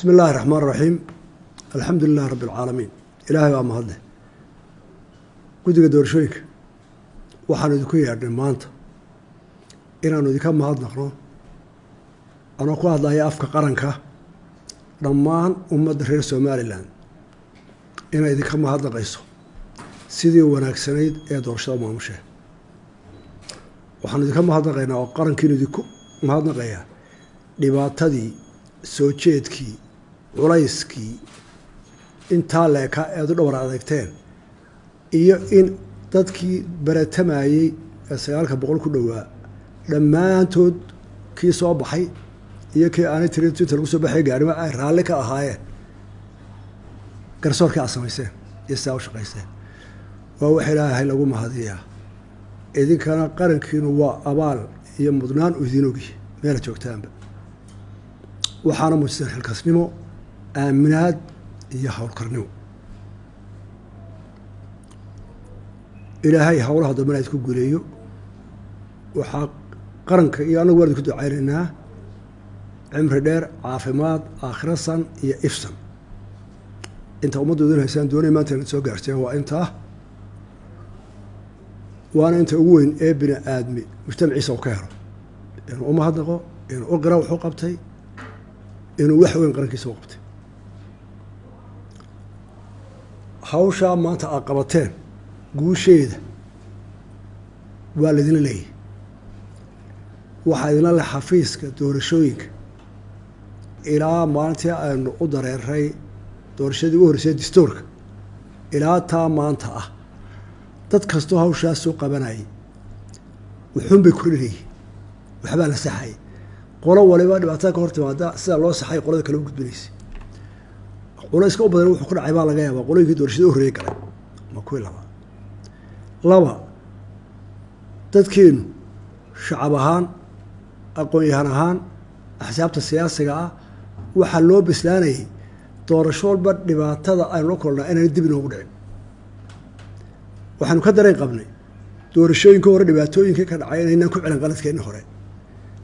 بسم الله الرحمن الرحيم الحمد لله رب العالمين إلهي waa mahadleh guddiga doorashooyinka waxaan idinku yeedhnay maanta inaanu idinka mahadnaqno anoo ku hadlaya afka qaranka dhammaan ummadda reer Somaliland inay idinka mahadnaqayso sidii wanaagsanayd ee doorashada maamushay waxaan idinka mahadnaqaynaa oo qarankiinu idinku mahadnaqayaa dhibaatadii soo jeedkii culayskii intaa leeka eed u dhowr adeegteen iyo in dadkii baratamayey ee 900 ku dhowaa dhammaantood kii soo baxay iyo kii aanay tirin inta lagu soo baxay gaarima ay raalli ka ahaayeen garsoorkii aad samayseen iyo saa u shaqayseen waa wax ilaahay lagu mahadiyaa idinkana qarankiinu waa abaal iyo mudnaan u idin ogi meel joogtaanba waxaana muujiseen xilkasnimo aaminaad iyo howlkarnimo ilaahay howlaha dambena idinku guuleeyo waxaa qaranka iyo anagu waan idinku ducaynaynaa cimri dheer caafimaad aakhiro san iyo ifsan inta ummaddooduna haysaan doonay maanta inaad soo gaarteen waa intaa waana inta ugu weyn ee bini aadmi mujtamaciisa uu ka helo inuu u mahadnaqo inuu u qira wuxuu qabtay inuu wax weyn qarankiisa u qabtay hawshaa maanta aad qabateen guusheeda waa laydinla leeyahay waxaa idinla leh xafiiska doorashooyinka ilaa maalintii aynu u dareeray doorashadii ugu horreysay dastuurka ilaa taa maanta ah dad kastoo hawshaas soo qabanayay wuxuun bay kordhinayay waxbaa la saxayay qolo waliba dhibaatada ka hor timaada sida loo saxay qolada kale u gudbinaysay culayska u badan wuxuu ku dhacay baa laga yaabaa qolooyinkii doorashada u horreeyay galay ma kuwii laba dadkeenu shacab ahaan aqoon-yahan ahaan axsaabta siyaasiga ah waxaa loo bislaanayay doorasho walba dhibaatada aynu la kulnaa inayna dib inoogu dhicin waxaanu ka dareen qabnay doorashooyinka hore dhibaatooyinkii ka dhacay inaynaan ku celin qaladkeenni hore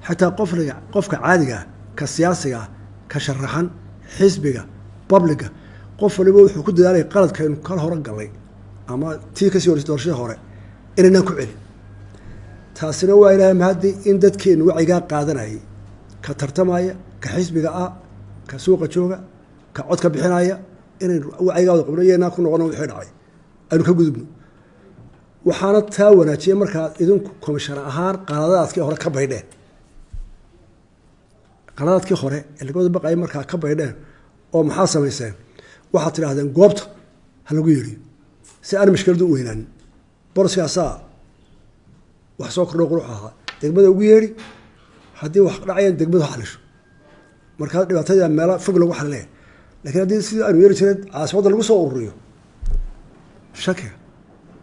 xataa qofka caadiga ah ka siyaasiga ah ka sharaxan xisbiga babliga qof waliba wuxuu ku dadaalay qaladkaynu kala hore galay ama tii kasii horeysay doorashada hore inaynaan ku celin taasina waa ilaahay mahadi in dadkeenu wacyigaa qaadanayay ka tartamaya ka xisbiga ah ka suuqa jooga ka codka bixinaya inaynu wacyigaada qabno iyaynaan ku noqono wixii dhacay aynu ka gudubno waxaana taa wanaajiyay markaad idinku komishana ahaan qaladaadkii hore ka baydheen qaladaadkii hore ee laga wada baqayay markaa ka baydheen oo maxaa samayseen waxaad tidhaahdeen goobta ha lagu yeedhiyo si aan mashkiladu u weynaanin boroskaasaa wax soo kordho qurux ahaa degmada ugu yeedhi haddii wax dhacayaan degmadu ha xalisho markaa dhibaatadii meelo fog lagu xalilee lakiin haddii sidii aanu yeeri jireen caasimadda lagu soo ururiyo shakiga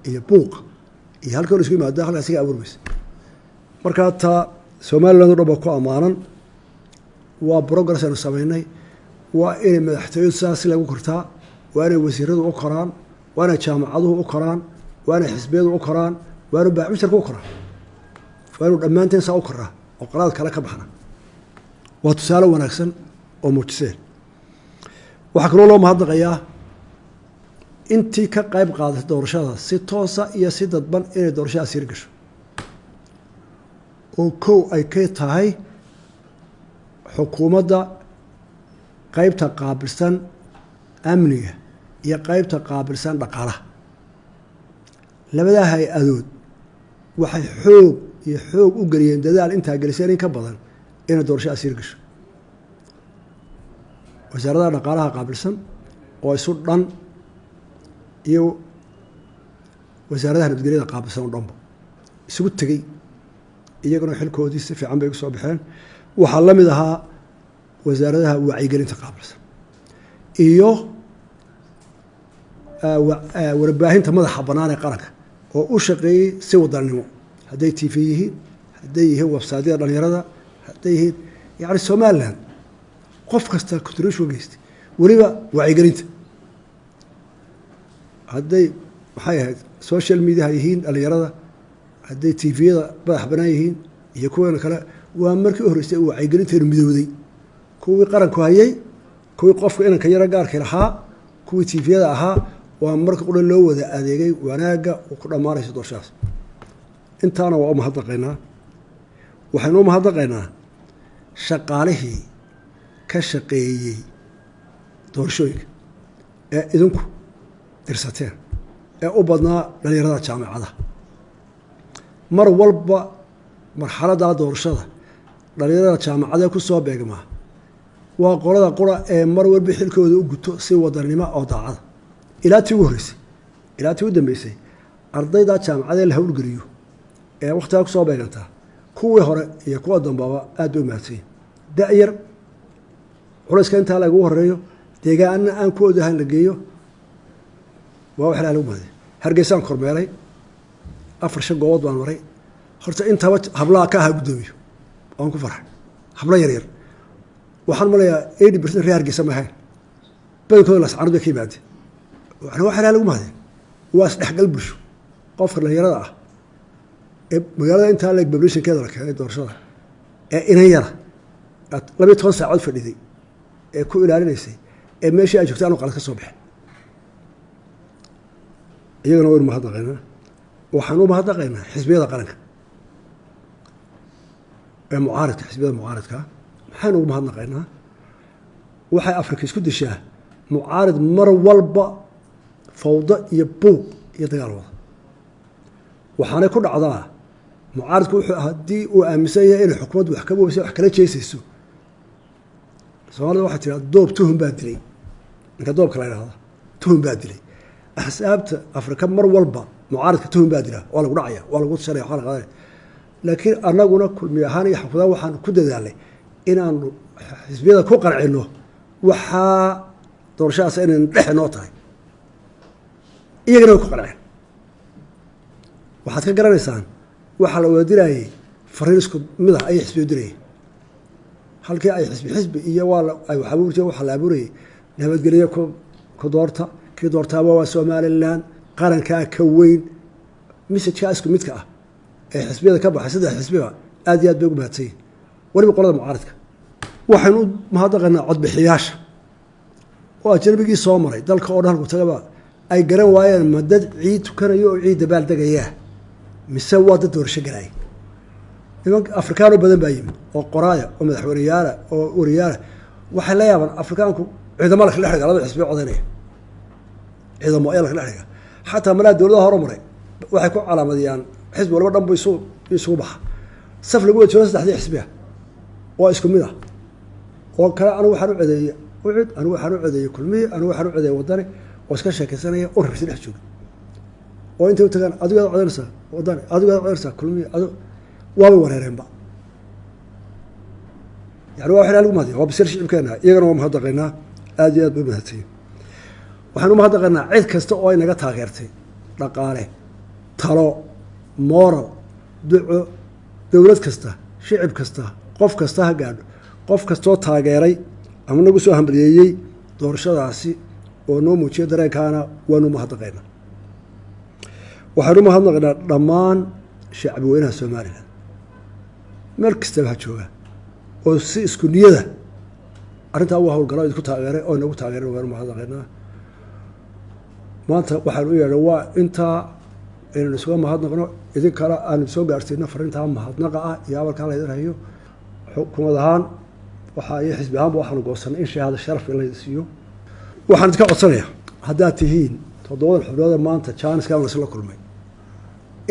iyo buuqa iyo halkii la isku yimaado halkaas iga abuurmaysa markaa taa somaliland o dhan ba ku ammaanan waa progress aynu samaynay waa inay madaxtooyadu sidaas lagu kortaa waa inay wasiiradu u koraan waa inay jaamacaduhu u koraan waa inay xisbiyadu u koraan waa inu baaxmisharka u koraan waa inu dhammaanteen saa u koraa oo qalaad kale ka baxna waa tusaale wanaagsan oo muujiseen waxaa kaloo loo mahadnaqayaa intii ka qayb qaadatay doorashada si toosa iyo si dadban inay doorashadaas yar gasho oo kow ay ka tahay xukuumadda qaybta qaabilsan amniga iyo qaybta qaabilsan dhaqaalaha labadaa hay-adood waxay xoog u geliyeen dadaal intaa geliseen in ka badan inay doorashadaas yar gasho wasaaradaha dhaqaalaha qaabilsan oo isu dhan iyo wasaaradaha nabadgelyada qaabilsan oo dhanba isugu tegey iyaguna xilkoodii si fiican bay ugu soo baxeen waxaa la mid ahaa wasaaradaha wacyigelinta qaabilsan iyo warbaahinta madaxa bannaan ee qaranka oo u shaqeeyey si wadannimo hadday tv yihiin hadday yihiin websaadyada dhalinyarada hadday yihiin yacni somaliland qof kasta contribution geystay weliba wacyigelinta hadday maxay ahayd social mediaha yihiin dhalinyarada hadday tviyada madax bannaan yihiin iyo kuwana kale waa markii u horreysay uu wacyigelinteenu midowday kuwii qaranku hayay kuwii qofka inanka yara gaarkii lahaa kuwii tiifiyada ahaa waa marka qura loo wada adeegay wanaagga uu ku dhammaanayso doorashadaas intaana waa u mahadnaqaynaa waxaynu u mahadnaqaynaa shaqaalihii ka shaqeeyey doorashooyinka ee idinku dirsateen ee u badnaa dhalinyarada jaamacadaha mar walba marxaladda doorashada dhalinyarada jaamacadee ku soo beegmaa waa qolada qura ee mar walba xilkooda u guto si wadanimo oo daacada ilaa tii ugu horreysay ilaa tii u dambeysay ardayda jaamacadee la howlgeliyo ee wakhtigaa ku soo beegantaa kuwii hore iyo kuwa dambaba aad bay u mahadsanyihin da-yar culayska intaa lagu horeeyo deegaanna aan ku odahayn la geeyo waa wax lagu mahadiy hargeysaan kormeelay 4 goobood baan maray horta intaba hablaha ka ahaa guddoomiyo waan ku farxay habla yar yar waxaan malayaa 80% reer Hargeysa ma ahayn badankooda la sacnad bay ka yimaadeen waxaa lagu mahadiy waa isdhexgal bulsho qofka dhalinyarada ah ee magaalada intaa leeg populationkeeda la keenay doorashada ee inan yara 12 saacadood fadhiday ee ku ilaalinaysay ee meeshii ay joogtay aanu qalad ka soo bixin iyagana waynu mahadnaqaynaa waxaan u mahadnaqaynaa xisbiyada qaranka ee mucaaradka xisbiyada mucaaradka maxaynu ugu mahadnaqaynaa waxay afrika isku dishaa mucaarid mar walba fawdo iyo buuq iyo dagaal wada waxaanay ku dhacdaa mucaaridku wuxuu haddii uu aaminsan yahay inay xukuumaddu wax ka boobeyso wax kala jeesayso soomaalida waxay tiraa doob tuhun baa dilay ninka doobka la yidhahda tuhun baa dilay axsaabta afrika mar walba mucaaridka tuhun baa dila waa lagu dhacaya waa lagu tashanaya waa la qaadanaya laakiin annaguna kulmi ahaan iyo xakuudaha waxaan ku dadaalay inaanu xisbiyada ku qancino waxaa doorashadaas inayna dhexe noo tahay iyagana way ku qanceen waxaad ka garanaysaan waxaa la wada dirayay fariin isku mid ah ayay xisbiyo dirayeen halkii ay xisbi iyo waa ay wax abuur jireen waxaa la abuurayay nabadgelyo ku doorta kii doortaaba waa Somaliland qarankaa ka weyn message-ka isku midka ah ee xisbiyada ka baxay saddex xisbiga aad iyo aad bay ugu mahadsanyihin waliba qolada mucaaradka waxaynu u mahadnaqaynaa codbixiyaasha oo ajnabigii soo maray dalka oo dhan halku tagaba ay garan waayeen madad ciid tukanayo oo ciid dabaal degaya mise waa dad doorasho galay nimanka afrikaano badan baa yimid oo qoraaya oo madaxweynayaala oo wariyaala waxay la yaabaan afrikaanku ciidamo la kala xiga labada xisbi codanaya ciidamo ay la kala xiga xataa malaa dowladaha horumaray waxay ku calaamadiyaan xisbi walba dhan buu isugu baxa saf lagu wajho saddexdii xisbiga oo isku mid ah oo kale anu waxaan u codeeyay ucud anu waxaan u codeeyay kulmiye anu waxaan u codeeyay wadani oo iska sheekaysanaya oo rabsi dhex jooga oo intay u tagaan adiga codanaysaa wadani adiga codanaysaa kulmiye waaba wareereenba yani waa waxaa lagu mahadiya waa bisir shicibkeena iyagana waa mahadnaqaynaa aad iyo aad bay mahadsanyihin waxaanu mahadnaqaynaa cid kasta oo ay naga taageertay dhaqaale talo moral duco dowlad kasta shicib kasta qof kasta ha gaadho qof kastoo taageeray ama nagu soo hambalyeeyey doorashadaasi oo noo muujiya dareenkaana waanu mahadnaqaynaa waxaanu mahadnaqaynaa dhammaan shacbi weynaha Somaliland meel kastaba ha jooga oo si isku niyada arrintaa u howlgalo idinku taageeray oo nagu taageeray waanu mahadnaqaynaa maanta waxaan u yeedhay waa intaa inaynu isuga mahadnaqno idin kale aanu soo gaarsiino fariintaa mahadnaqa ah iyo abalkaa laydin hayo xukuumad ahaan waxaa iyo xisbi ahaanba waxaanu goosanay in shahaada sharaf in laydi siiyo waxaan idinka codsanayaa haddaad tihiin 7 xubnood maanta jaaniskan lasla kulmay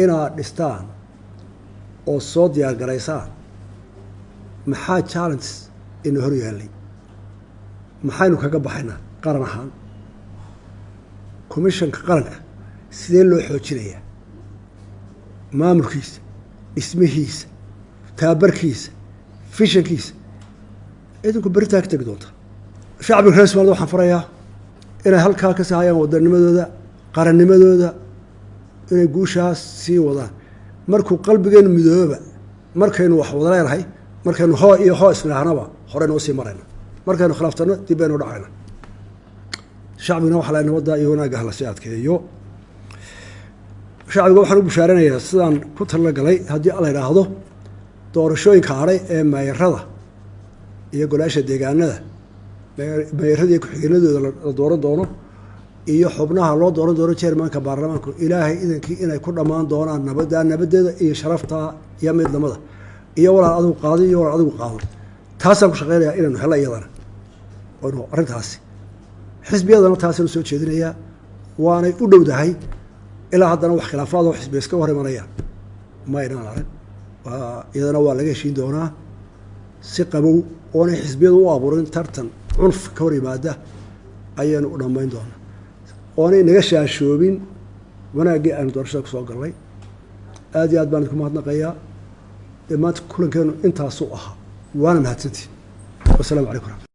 inaad dhistaan oo soo diyaar garaysaan maxaa challenge ina hor yaallay maxaynu kaga baxaynaa qaran ahaan commissionka qaranka sidee loo xoojinayaa maamulkiisa dhismihiisa taabarkiisa fishankiisa idinku beritaa ka tegi doonta shacbiga reer Soomaaliya waxaan farayaa inay halkaa ka sahayaan wadanimadooda qarannimadooda inay guushaas sii wadaan markuu qalbigeenu midooba markaynu wax wada leenahay markaynu hoo iyo hoo isnaahnaba horeynu usii marayna markaynu khilaaftano dib baynu dhacayna shacbigana waxaa la nabadda iyo wanaagga hala sii adkeeyo shacbiga waxaan u bushaaranayaa sidaan ku talagalay haddii la yidhaahdo doorashooyinka hadhay ee maayarada iyo golaasha deegaanada meeradii ku-xigeenadooda la dooran doono iyo xubnaha loo dooran doono chairmanka baarlamaanku ilaahay idankii inay ku dhammaan doonaan nabadeeda iyo sharafta iyo midnimada iyo walaal adigu qaado iyo walaal adigu qaado taasaan ku shaqeynayaa inaynu helo iyadana waynu arrintaasi xisbiyadana taasaynu soo jeedinayaa waanay u dhowdahay ilaa haddana wax khilaafaad oo xisbiya iska hor imanayaan ma aynaan arag iyadana waa laga heshiin doonaa si qabow oonay xisbiyadu u abuurin tartan cunf ka hor yimaada ayaanu u dhammayn doonaa oonay naga shaashoobin wanaaggii aynu doorashada kusoo galnay aad iyo aad baan idinku mahadnaqayaa maanta kulankeenu intaasuu ahaa waana mahadsantiin wasalaamu calaykum.